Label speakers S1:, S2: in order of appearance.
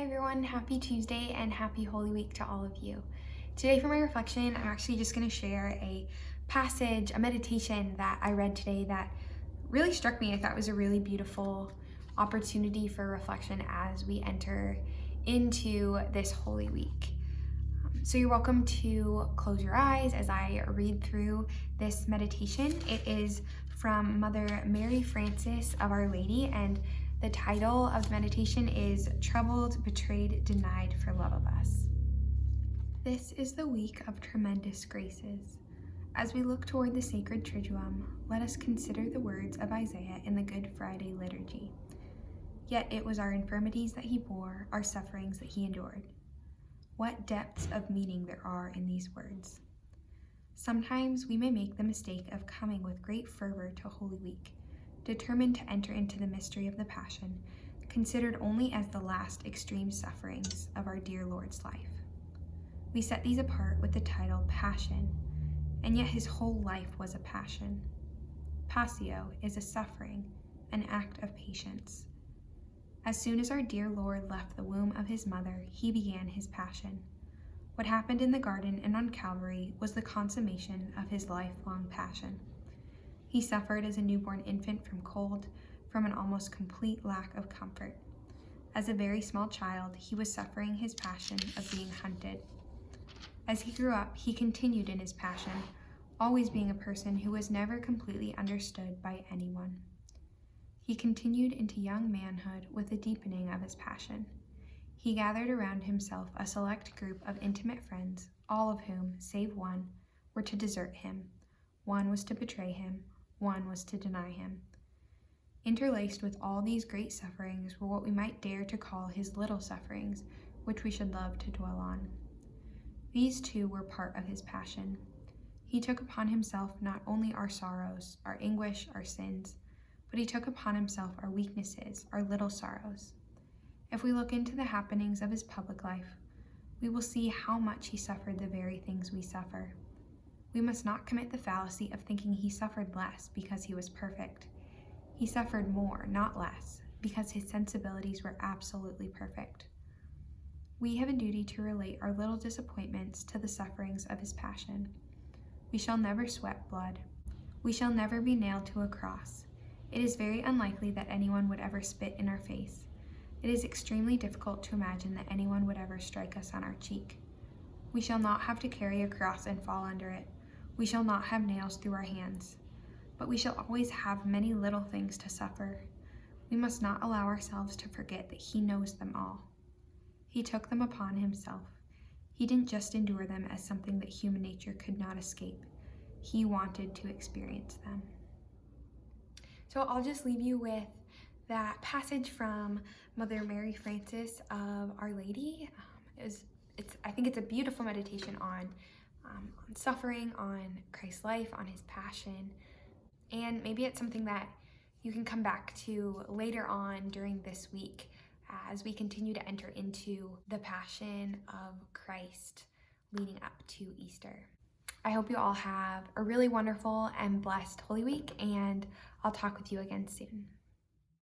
S1: Hi everyone, happy Tuesday and happy Holy Week to all of you. Today for my reflection, I'm actually just going to share a passage, a meditation that I read today that really struck me. I thought was a really beautiful opportunity for reflection as we enter into this Holy Week. So you're welcome to close your eyes as I read through this meditation. It is from Mother Mary Frances of Our Lady, and the title of the meditation is Troubled, Betrayed, Denied for Love of Us. This is the week of tremendous graces. As we look toward the sacred Triduum, let us consider the words of Isaiah in the Good Friday liturgy. Yet it was our infirmities that he bore, our sufferings that he endured. What depths of meaning there are in these words. Sometimes we may make the mistake of coming with great fervor to Holy Week, determined to enter into the mystery of the Passion, considered only as the last extreme sufferings of our dear Lord's life. We set these apart with the title Passion, and yet his whole life was a passion. Passio is a suffering, an act of patience. As soon as our dear Lord left the womb of his mother, he began his passion. What happened in the garden and on Calvary was the consummation of his lifelong passion. He suffered as a newborn infant from cold, from an almost complete lack of comfort. As a very small child, he was suffering his passion of being hunted. As he grew up, he continued in his passion, always being a person who was never completely understood by anyone. He continued into young manhood with a deepening of his passion. He gathered around himself a select group of intimate friends, all of whom, save one, were to desert him. One was to betray him. One was to deny him. Interlaced with all these great sufferings were what we might dare to call his little sufferings, which we should love to dwell on. These too were part of his passion. He took upon himself not only our sorrows, our anguish, our sins, but he took upon himself our weaknesses, our little sorrows. If we look into the happenings of his public life, we will see how much he suffered the very things we suffer. We must not commit the fallacy of thinking he suffered less because he was perfect. He suffered more, not less, because his sensibilities were absolutely perfect. We have a duty to relate our little disappointments to the sufferings of his passion. We shall never sweat blood. We shall never be nailed to a cross. It is very unlikely that anyone would ever spit in our face. It is extremely difficult to imagine that anyone would ever strike us on our cheek. We shall not have to carry a cross and fall under it. We shall not have nails through our hands. But we shall always have many little things to suffer. We must not allow ourselves to forget that he knows them all. He took them upon himself. He didn't just endure them as something that human nature could not escape. He wanted to experience them. So I'll just leave you with that passage from Mother Mary Frances of Our Lady. I think it's a beautiful meditation on suffering, on Christ's life, on his passion, and maybe it's something that you can come back to later on during this week as we continue to enter into the passion of Christ leading up to Easter. I hope you all have a really wonderful and blessed Holy Week, and I'll talk with you again soon.